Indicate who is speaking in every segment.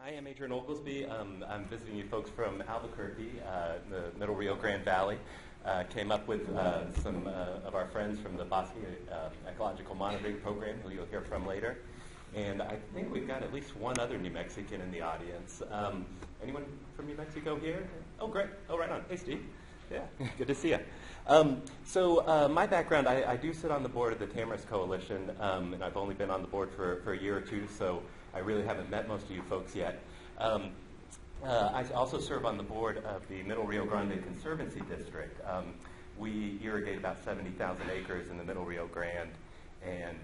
Speaker 1: I am Adrian Oglesby. I'm visiting you folks from Albuquerque, the Middle Rio Grande Valley. Came up with some of our friends from the Bosque Ecological Monitoring Program, who you'll hear from later. And I think we've got at least one other New Mexican in the audience. Anyone from New Mexico here? Oh, great. Oh, right on. Hey, Steve. Yeah, good to see you. So my background, I do sit on the board of the Tamarisk Coalition, and I've only been on the board for a year or two, so I really haven't met most of you folks yet. I also serve on the board of the Middle Rio Grande Conservancy District. We irrigate about 70,000 acres in the Middle Rio Grande and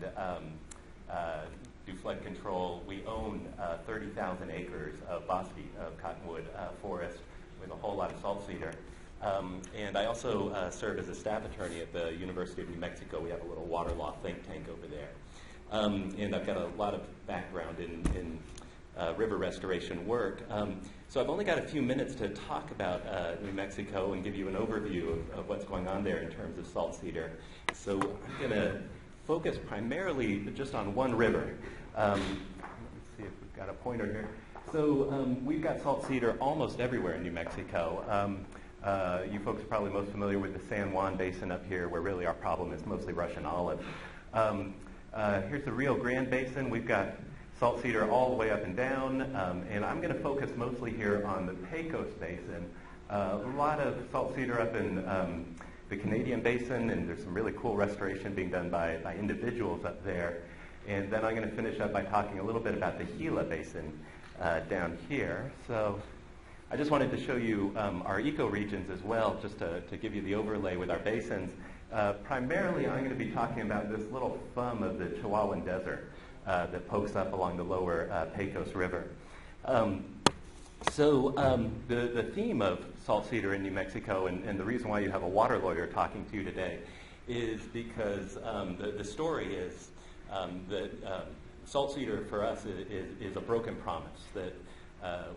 Speaker 1: do flood control. We own 30,000 acres of bosque, of cottonwood forest with a whole lot of salt cedar. And I also serve as a staff attorney at the University of New Mexico. We have a little water law think tank over there. And I've got a lot of background in river restoration work. So I've only got a few minutes to talk about New Mexico and give you an overview of what's going on there in terms of salt cedar. So I'm going to focus primarily just on one river. Let's see if we've got a pointer here. So we've got salt cedar almost everywhere in New Mexico. You folks are probably most familiar with the San Juan Basin up here, where really our problem is mostly Russian olive. Here's the Rio Grande Basin. We've got salt cedar all the way up and down, and I'm going to focus mostly here on the Pecos Basin. A lot of salt cedar up in the Canadian Basin, and there's some really cool restoration being done by individuals up there. And then I'm going to finish up by talking a little bit about the Gila Basin down here. So I just wanted to show you our ecoregions as well, just to give you the overlay with our basins. Primarily, I'm going to be talking about this little thumb of the Chihuahuan Desert that pokes up along the lower Pecos River. So the theme of salt cedar in New Mexico, and the reason why you have a water lawyer talking to you today, is because the story is that salt cedar for us is a broken promise, that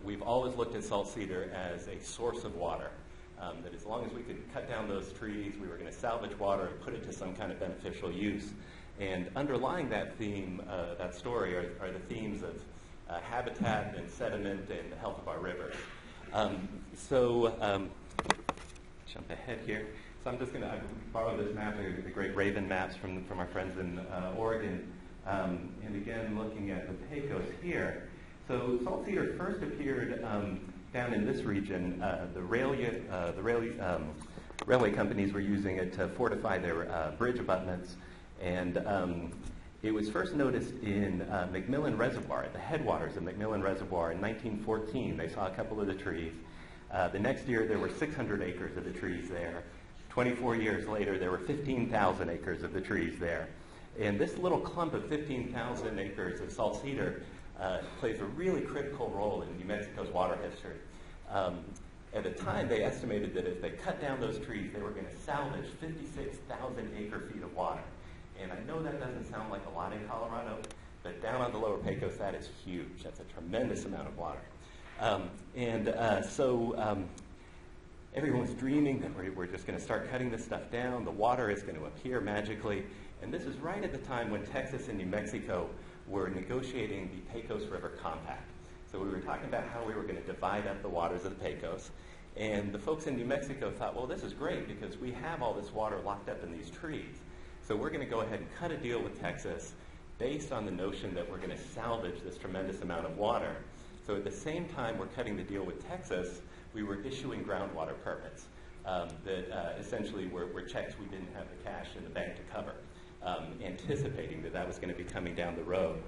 Speaker 1: we've always looked at salt cedar as a source of water. That as long as we could cut down those trees, we were going to salvage water and put it to some kind of beneficial use. And underlying that theme, that story, are the themes of habitat and sediment and the health of our rivers. Jump ahead here. So I'm just going to borrow this map, the great Raven maps from our friends in Oregon. And again, looking at the Pecos here. So salt cedar first appeared down in this region. The railway companies were using it to fortify their bridge abutments, and it was first noticed in McMillan Reservoir, at the headwaters of McMillan Reservoir in 1914. They saw a couple of the trees. The next year, there were 600 acres of the trees there. 24 years later, there were 15,000 acres of the trees there. And this little clump of 15,000 acres of salt cedar plays a really critical role in New Mexico's water history. At the time, they estimated that if they cut down those trees, they were going to salvage 56,000 acre-feet of water. And I know that doesn't sound like a lot in Colorado, but down on the lower Pecos, that is huge. That's a tremendous amount of water. So everyone's dreaming that we're just going to start cutting this stuff down. The water is going to appear magically. And this is right at the time when Texas and New Mexico were negotiating the Pecos River Compact. So we were talking about how we were going to divide up the waters of the Pecos. And the folks in New Mexico thought, well, this is great because we have all this water locked up in these trees. So we're going to go ahead and cut a deal with Texas based on the notion that we're going to salvage this tremendous amount of water. So at the same time we're cutting the deal with Texas, we were issuing groundwater permits that essentially were checks we didn't have the cash in the bank to cover, anticipating that was going to be coming down the road.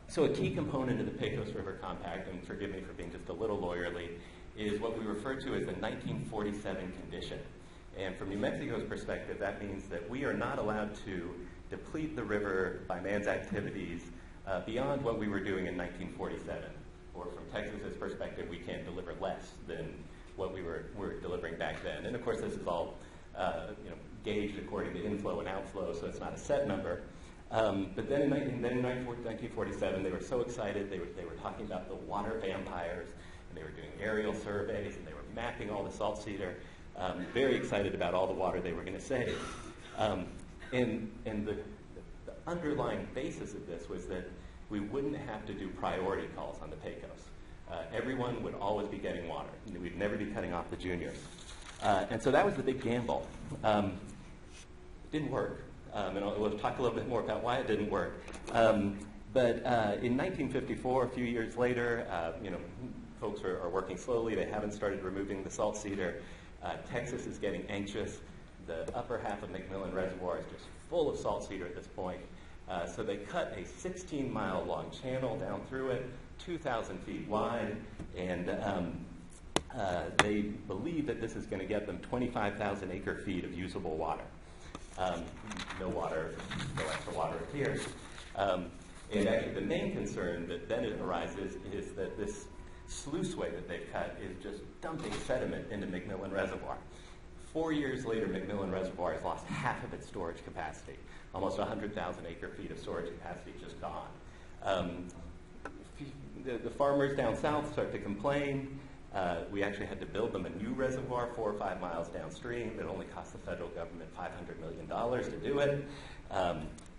Speaker 1: So a key component of the Pecos River Compact, and forgive me for being just a little lawyerly, is what we refer to as the 1947 condition. And from New Mexico's perspective, that means that we are not allowed to deplete the river by man's activities beyond what we were doing in 1947. Or from Texas's perspective, we can't deliver less than what we were delivering back then. And of course, this is all gauged according to inflow and outflow, so it's not a set number. But then in 1947, they were so excited, they were talking about the water vampires, and they were doing aerial surveys, and they were mapping all the salt cedar, very excited about all the water they were going to save. And the underlying basis of this was that we wouldn't have to do priority calls on the Pecos. Everyone would always be getting water. We'd never be cutting off the juniors. And so that was the big gamble. It didn't work. And we'll talk a little bit more about why it didn't work. But in 1954, a few years later, folks are working slowly. They haven't started removing the salt cedar. Texas is getting anxious. The upper half of McMillan Reservoir is just full of salt cedar at this point. So they cut a 16-mile long channel down through it, 2,000 feet wide, and they believe that this is going to get them 25,000 acre feet of usable water. No water, no extra water appears. And actually the main concern that then arises is that this sluiceway that they've cut is just dumping sediment into McMillan Reservoir. 4 years later, McMillan Reservoir has lost half of its storage capacity. Almost 100,000 acre feet of storage capacity just gone. The farmers down south start to complain. We actually had to build them a new reservoir 4 or 5 miles downstream. It only cost the federal government $500 million to do it.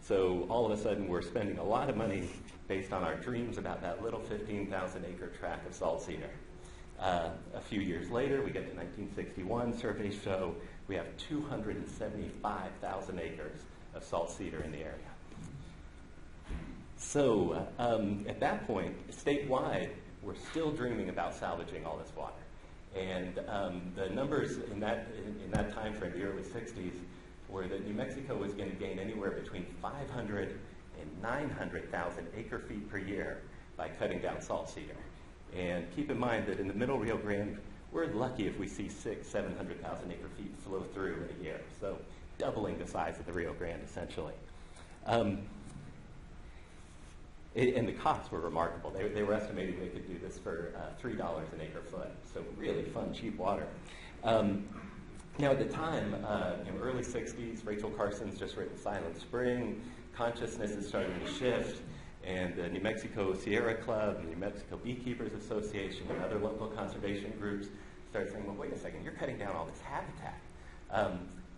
Speaker 1: So all of a sudden we're spending a lot of money based on our dreams about that little 15,000 acre tract of salt cedar. A few years later, we get to 1961, surveys show we have 275,000 acres of salt cedar in the area. So at that point, statewide, we're still dreaming about salvaging all this water. And the numbers in that time frame, the early 60s, were that New Mexico was going to gain anywhere between 500 and 900,000 acre feet per year by cutting down salt cedar. And keep in mind that in the Middle Rio Grande, we're lucky if we see 700,000 acre feet flow through in a year. So doubling the size of the Rio Grande, essentially. And the costs were remarkable. They were estimating they could do this for $3 an acre foot. So really fun, cheap water. Now at the time, in the early 60s, Rachel Carson's just written Silent Spring. Consciousness is starting to shift. And the New Mexico Sierra Club, the New Mexico Beekeepers Association, and other local conservation groups start saying, well, wait a second, you're cutting down all this habitat.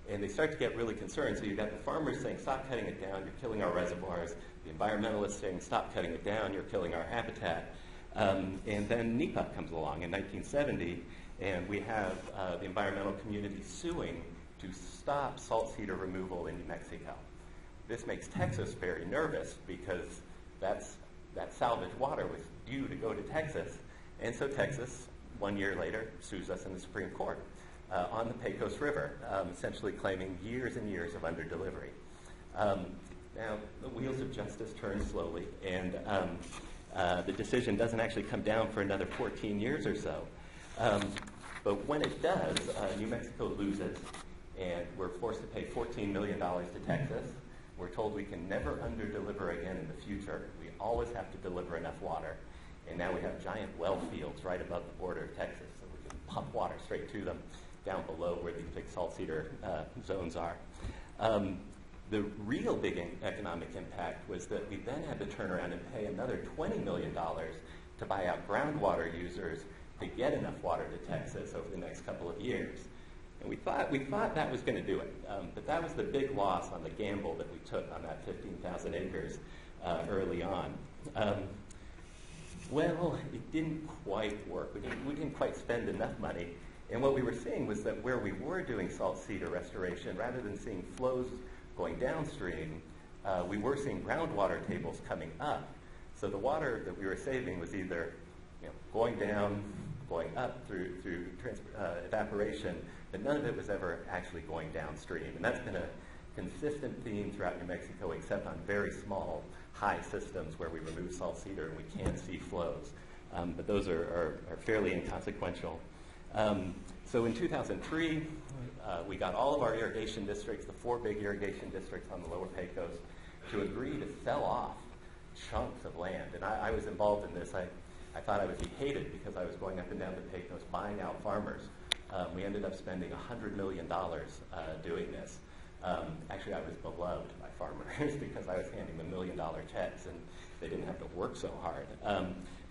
Speaker 1: And they start to get really concerned. So you've got the farmers saying, stop cutting it down, you're killing our reservoirs. The environmentalists saying, stop cutting it down, you're killing our habitat. And then NEPA comes along in 1970, and we have the environmental community suing to stop salt cedar removal in New Mexico. This makes Texas very nervous because that salvaged water was due to go to Texas. And so Texas, 1 year later, sues us in the Supreme Court on the Pecos River, essentially claiming years and years of underdelivery. Now, the wheels of justice turn slowly, and the decision doesn't actually come down for another 14 years or so. But when it does, New Mexico loses, and we're forced to pay $14 million to Texas. We're told we can never underdeliver again in the future. We always have to deliver enough water. And now we have giant well fields right above the border of Texas, so we can pump water straight to them down below where these big salt cedar zones are. The real big economic impact was that we then had to turn around and pay another $20 million to buy out groundwater users to get enough water to Texas over the next couple of years. And we thought that was going to do it, but that was the big loss on the gamble that we took on that 15,000 acres early on. Well, it didn't quite work. We didn't quite spend enough money. And what we were seeing was that where we were doing salt cedar restoration, rather than seeing flows going downstream, we were seeing groundwater tables coming up. So the water that we were saving was either going down, going up through evaporation, but none of it was ever actually going downstream. And that's been a consistent theme throughout New Mexico, except on very small, high systems where we remove salt cedar and we can see flows. But those are fairly inconsequential. So in 2003, we got all of our irrigation districts, the 4 big irrigation districts on the lower Pecos, to agree to sell off chunks of land. And I was involved in this. I thought I would be hated because I was going up and down the Pecos buying out farmers. We ended up spending $100 million doing this. Actually, I was beloved by farmers because I was handing them $1 million checks and they didn't have to work so hard.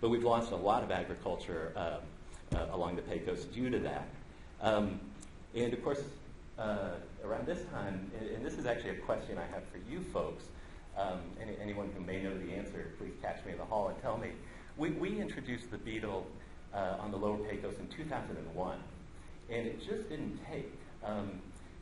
Speaker 1: But we've lost a lot of agriculture along the Pecos due to that. And of course, around this time, and this is actually a question I have for you folks, Anyone who may know the answer, please catch me in the hall and tell me. We introduced the beetle on the Lower Pecos in 2001, and it just didn't take.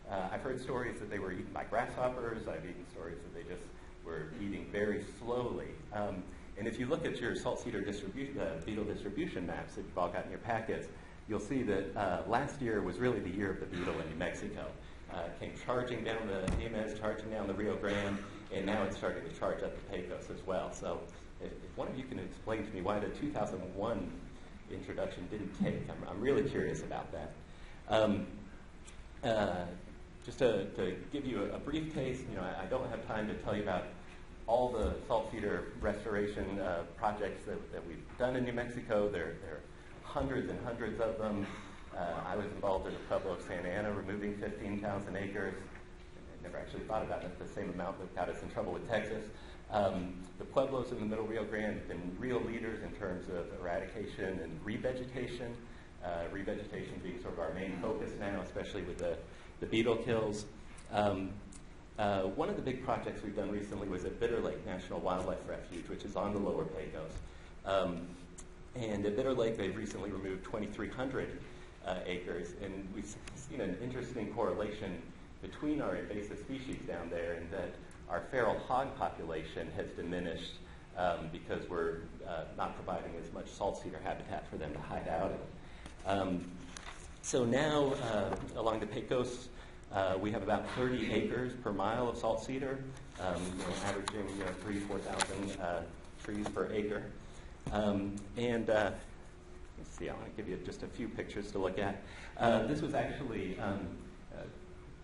Speaker 1: I've heard stories that they were eaten by grasshoppers. I've eaten stories that they just were eating very slowly. And if you look at your salt cedar beetle distribution maps that you've all got in your packets, you'll see that last year was really the year of the beetle in New Mexico. It came charging down the Jemez, charging down the Rio Grande, and now it's starting to charge up the Pecos as well. So if one of you can explain to me why the 2001 introduction didn't take, I'm really curious about that. Just to give you a brief taste, I don't have time to tell you about all the salt cedar restoration projects that we've done in New Mexico. There are hundreds and hundreds of them. I was involved in the Pueblo of Santa Ana, removing 15,000 acres. I never actually thought about it, the same amount that got us in trouble with Texas. The Pueblos in the Middle Rio Grande have been real leaders in terms of eradication and revegetation. Revegetation being sort of our main focus now, especially with the beetle kills. One of the big projects we've done recently was at Bitter Lake National Wildlife Refuge, which is on the Lower Pecos. And at Bitter Lake, they've recently removed 2,300 acres, and we've seen an interesting correlation between our invasive species down there, and that our feral hog population has diminished because we're not providing as much salt cedar habitat for them to hide out in. So now, along the Pecos, we have about 30 acres per mile of salt cedar, averaging 3,000 to 4,000 trees per acre. Let's see, I want to give you just a few pictures to look at. This was actually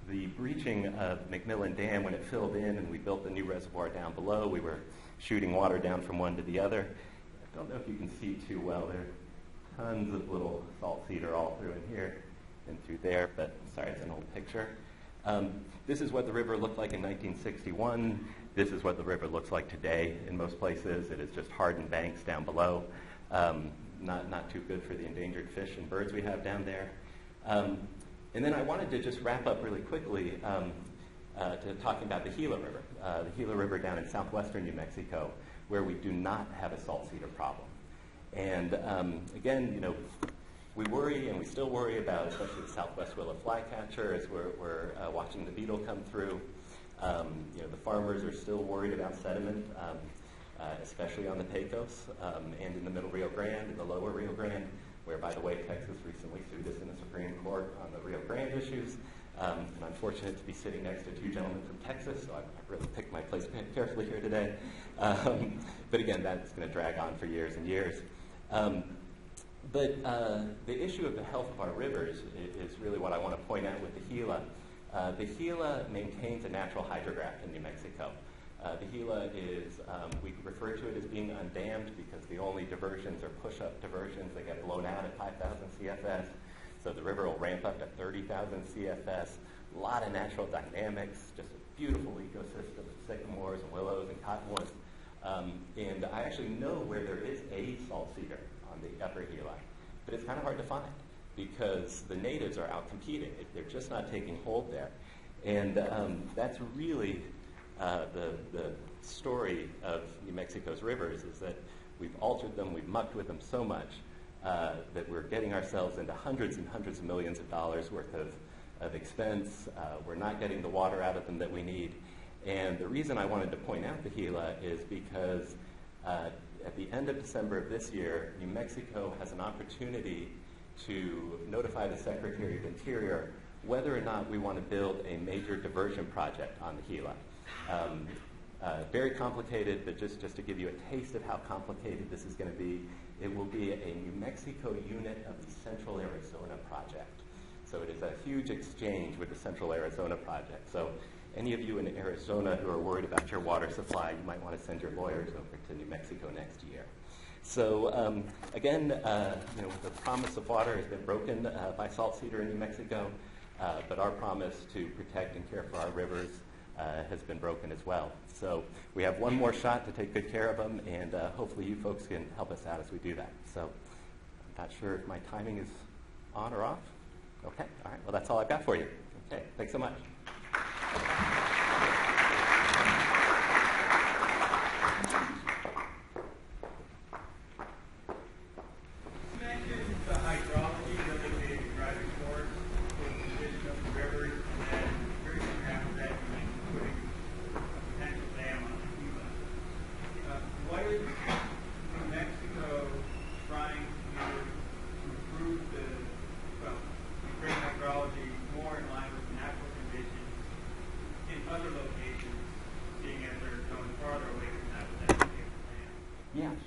Speaker 1: the breaching of McMillan Dam when it filled in and we built the new reservoir down below. We were shooting water down from one to the other. I don't know if you can see too well. There are tons of little salt cedar all through in here and through there, but sorry, it's an old picture. This is what the river looked like in 1961. This is what the river looks like today in most places. It is just hardened banks down below. Not too good for the endangered fish and birds we have down there. And then I wanted to just wrap up really quickly to talking about the Gila River. The Gila River down in southwestern New Mexico, where we do not have a salt cedar problem. And again, we worry, and we still worry about, especially the southwest willow flycatcher as we're watching the beetle come through. The farmers are still worried about sediment, especially on the Pecos and in the Middle Rio Grande and the Lower Rio Grande, where, by the way, Texas recently sued us in the Supreme Court on the Rio Grande issues. And I'm fortunate to be sitting next to two gentlemen from Texas, so I've really picked my place carefully here today. But again, that's going to drag on for years and years. But the issue of the health of our rivers is really what I want to point out with the Gila. The Gila maintains a natural hydrograph in New Mexico. The Gila is, we refer to it as being undammed because the only diversions are push-up diversions. They get blown out at 5,000 CFS. So the river will ramp up to 30,000 CFS. A lot of natural dynamics, just a beautiful ecosystem of sycamores and willows and cottonwoods. And I actually know where there is a salt cedar on the upper Gila, but it's kind of hard to find because the natives are out competing. They're just not taking hold there. And that's really the story of New Mexico's rivers, is that we've altered them, we've mucked with them so much that we're getting ourselves into hundreds and hundreds of millions of dollars worth of expense. We're not getting the water out of them that we need. And the reason I wanted to point out the Gila is because at the end of December of this year, New Mexico has an opportunity to notify the Secretary of Interior whether or not we want to build a major diversion project on the Gila. Very complicated, but just to give you a taste of how complicated this is going to be, it will be a New Mexico unit of the Central Arizona Project. So it is a huge exchange with the Central Arizona Project. So any of you in Arizona who are worried about your water supply, you might want to send your lawyers over to New Mexico next year. So again, the promise of water has been broken by salt cedar in New Mexico, but our promise to protect and care for our rivers has been broken as well. So we have one more shot to take good care of them, and hopefully you folks can help us out as we do that. So I'm not sure if my timing is on or off. Okay, all right, well, that's all I've got for you. Okay, thanks so much.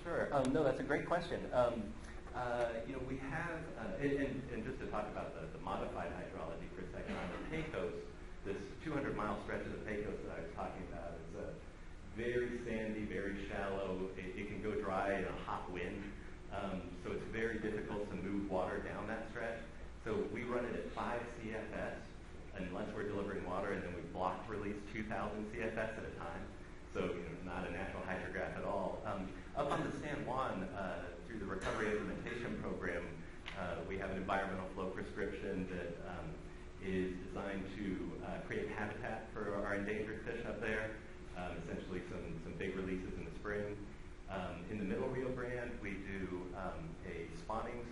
Speaker 1: sure. No, that's a great question. We have, and just to talk about the modified hydrology for a second, on the Pecos, this 200-mile stretch of the Pecos that I was talking about is very sandy, very shallow. It can go dry in a hot wind, so it's very difficult to move water down that stretch. So we run it at 5 CFS unless we're delivering water, and then we block release 2,000 CFS at a time. So not a natural hydrograph at all. Up on the San Juan, through the Recovery Implementation Program, we have an environmental flow prescription that is designed to create habitat for our endangered fish up there, essentially some big releases in the spring. In the Middle Rio Grande, we do a spawning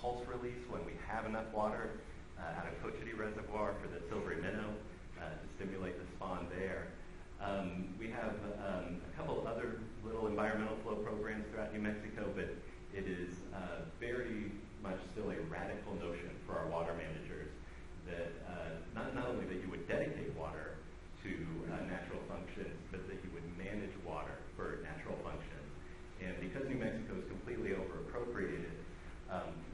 Speaker 1: pulse release when we have enough water out of Cochiti Reservoir for the silvery minnow to stimulate the spawn there. We have a couple other little environmental flow programs throughout New Mexico, but it is very much still a radical notion for our water managers that not only that you would dedicate water to natural functions, but that you would manage water for natural functions. And because New Mexico is completely over-appropriated,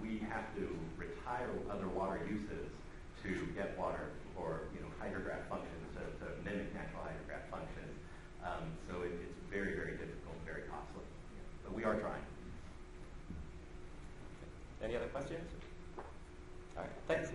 Speaker 1: we have to retire other water uses to get water for hydrograph functions, to mimic natural hydrograph functions. So it's very, very difficult, very costly. But we are trying. Any other questions? All right, thanks.